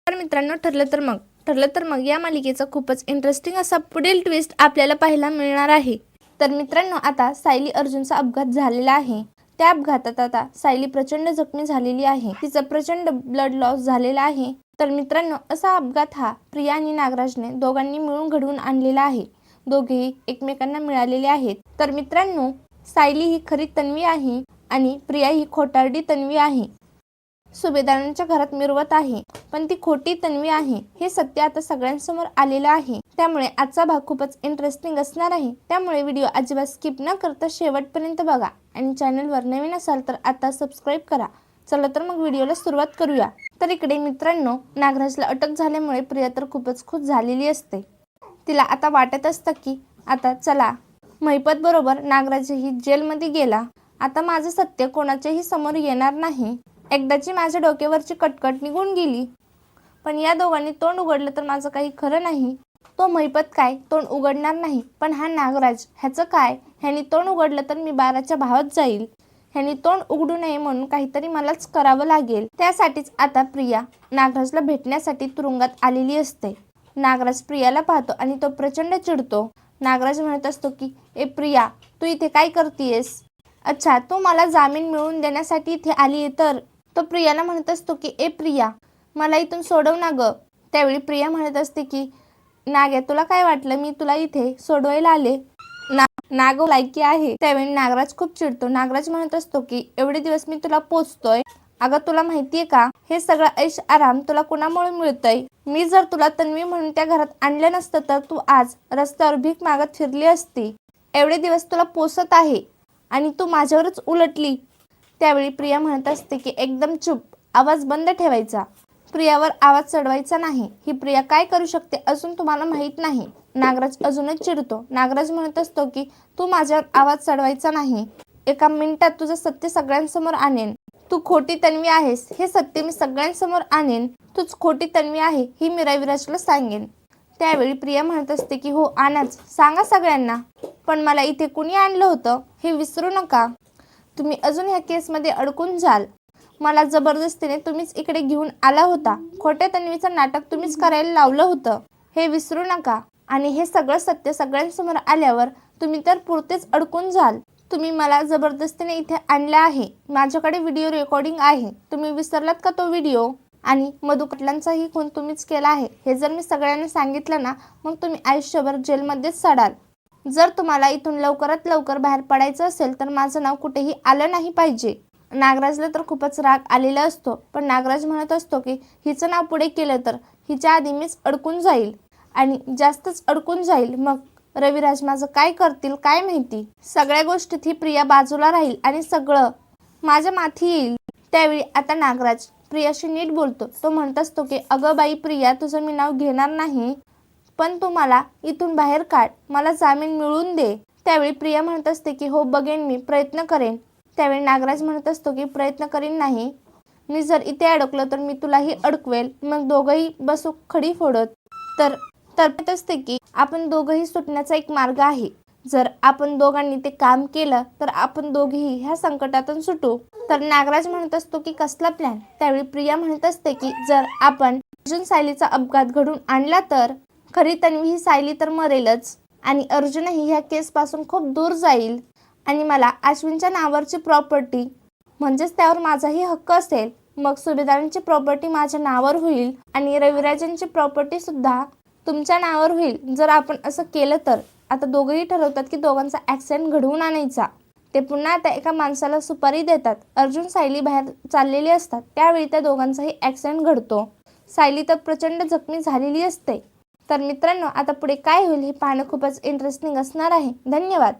तर मित्रांनो, ठरलं तर मग या मालिकेचा खूपच इंटरेस्टिंग असा पुढील ट्विस्ट आपल्याला पाहायला मिळणार आहे. तर मित्रांनो, आता सायली अर्जुनचा अपघात झालेला आहे. त्या अपघातात आता सायली प्रचंड जखमी झालेली आहे. तिचा प्रचंड ब्लड लॉस झालेला आहे. तर मित्रांनो, असा अपघात हा प्रिया आणि नागराजने दोघांनी मिळून घडवून आणलेला आहे. दोघेही एकमेकांना मिळालेले आहेत. तर मित्रांनो, सायली ही खरी तन्वी आहे आणि प्रिया ही खोटारडी तन्वी आहे. सुभेदारांच्या घरात मिरवत आहे, पण ती खोटी तन्वी आहे हे सत्य आता सगळ्यांसमोर आलेलं आहे. त्यामुळे आजचा भाग खूपच इंटरेस्टिंग असणार आहे. त्यामुळे व्हिडिओ अजिबात स्किप न करता शेवटपर्यंत बघा आणि चॅनलवर नवीन असाल तर आता सबस्क्राईब करा. चला तर मग व्हिडिओला सुरुवात करूया. तर इकडे मित्रांनो, नागराजला अटक झाल्यामुळे प्रिया तर खूपच खुश झालेली असते. तिला आता वाटत असतं की आता चला, महिपत बरोबर नागराजही जेलमध्ये गेला. आता माझं सत्य कोणाच्याही समोर येणार नाही. एकदाची माझ्या डोक्यावरची कटकट निघून गेली. पण या दोघांनी तोंड उघडलं तर माझं काही खरं नाही. तो महिपत काय तोंड उघडणार नाही, पण हा नागराज, ह्याचं काय? ह्यानी तोंड उघडलं तर मी 12च्या भावात जाईल. ह्यानी तोंड उघडू नये म्हणून काहीतरी मलाच करावं लागेल. त्यासाठीच आता प्रिया नागराजला भेटण्यासाठी तुरुंगात आलेली असते. नागराज प्रियाला पाहतो आणि तो प्रचंड चिडतो. नागराज म्हणत असतो की, ए प्रिया, तू इथे काय करतेयस? अच्छा, तू मला जामीन मिळवून देण्यासाठी इथे आली तर? तो प्रियाला म्हणत असतो की, ए प्रिया, मला इथून सोडव ना ग. त्यावेळी प्रिया म्हणत असते की, नाग्या, तुला काय वाटलं मी तुला इथे सोडवायला आले? नागो लायकी आहे. त्यावेळी नागराज खूप चिडतो. नागराज म्हणत असतो की, एवढे दिवस मी तुला पोचतोय. अगं, तुला माहितीये का, हे सगळं ऐश आराम तुला कुणामुळे मिळतंय? मी जर तुला तन्वी म्हणून त्या घरात आणलं नसतं तर तू आज रस्त्यावर भीक मागत फिरली असती. एवढे दिवस तुला पोसत आहे आणि तू माझ्यावरच उलटली. त्यावेळी प्रिया म्हणत असते की, एकदम चूप, आवाज बंद ठेवायचा. प्रियावर आवाज चढवायचा नाही. ही प्रिया काय करू शकते अजून तुम्हाला माहीत नाही. नागराज अजूनच चिडतो. नागराज म्हणत असतो की, तू माझ्यावर आवाज चढवायचा नाही. एका मिनिटात तुझं सत्य सगळ्यांसमोर आणेन. तू खोटी तन्वी आहेस हे सत्य मी सगळ्यांसमोर आणेन. तूच खोटी तन्वी आहे ही मी रविराजला सांगेन. त्यावेळी प्रिया म्हणत असते की, हो आणाच, सांगा सगळ्यांना. पण मला इथे कुणी आणलं होतं हे विसरू नका. तुम्ही अजून ह्या केसमध्ये अडकून जाल. मला जबरदस्तीने तुम्हीच इकडे घेऊन आला होता. खोट्या तन्वीचं नाटक तुम्हीच करायला लावलं होतं हे विसरू नका. आणि हे सगळं सत्य सगळ्यांसमोर आल्यावर तुम्ही तर पुरतेच अडकून जाल. तुम्ही मला जबरदस्तीने इथे आणलं आहे. माझ्याकडे व्हिडिओ रेकॉर्डिंग आहे. तुम्ही विसरलात का तो व्हिडिओ? आणि मधु कटलांचाही खून तुम्हीच केला आहे हे जर मी सगळ्यांना सांगितलं ना, मग तुम्ही आयुष्यभर जेलमध्येच सडाल. जर तुम्हाला इथून लवकरात लवकर बाहेर पडायचं असेल तर माझं नाव कुठेही आलं नाही पाहिजे. नागराजला तर खूपच राग आलेला असतो. पण नागराज म्हणत असतो की, हिचं नाव पुढे केलं तर हिच्या आधी मीच अडकून जाईल आणि जास्तच अडकून जाईल. मग रविराज माझं काय करतील काय माहिती. सगळ्या गोष्टीत ही प्रिया बाजूला राहील आणि सगळं माझ्या माथी येईल. त्यावेळी आता नागराज प्रियाशी नीट बोलतो. तो म्हणत असतो की, अगं बाई प्रिया, तुझं मी नाव घेणार नाही, पण तू मला इथून बाहेर काढ. मला जामीन मिळवून दे. त्यावेळी प्रिया म्हणत असते की, हो बघेन, मी प्रयत्न करेन. त्यावेळी नागराज म्हणत असतो की, प्रयत्न करीन नाही, मी जर इथे अडकलो तर मी तुलाही अडकवेल. मग दोघंही बसू खडी फोडत. तर असते की आपण दोघंही सुटण्याचा एक मार्ग आहे. जर आपण दोघांनी ते काम केलं तर आपण दोघेही ह्या संकटातून सुटू. तर नागराज म्हणत असतो की, कसला प्लॅन? त्यावेळी प्रिया म्हणत असते की, जर आपण अर्जुन सायलीचा अपघात घडून आणला तर खरी तन्वी ही सायली तर मरेलच आणि अर्जुनही ह्या केसपासून खूप दूर जाईल आणि मला अश्विनच्या नावावरची प्रॉपर्टी म्हणजेच त्यावर माझाही हक्क असेल. मग सुभेदारांची प्रॉपर्टी माझ्या नावावर होईल आणि रविराजांची प्रॉपर्टी सुद्धा तुमच्या नावावर होईल जर आपण असं केलं तर. आता दोघंही ठरवतात की दोघांचा ॲक्सिडेंट घडवून आणायचा. ते पुन्हा आता एका माणसाला सुपारी देतात. अर्जुन सायली बाहेर चाललेली असतात. त्यावेळी त्या दोघांचाही ॲक्सिडेंट घडतो. सायली तर प्रचंड जखमी झालेली असते. तर मित्रांनो, आता पुढे काय होईल हे पाहणं खूपच इंटरेस्टिंग असणार आहे. धन्यवाद.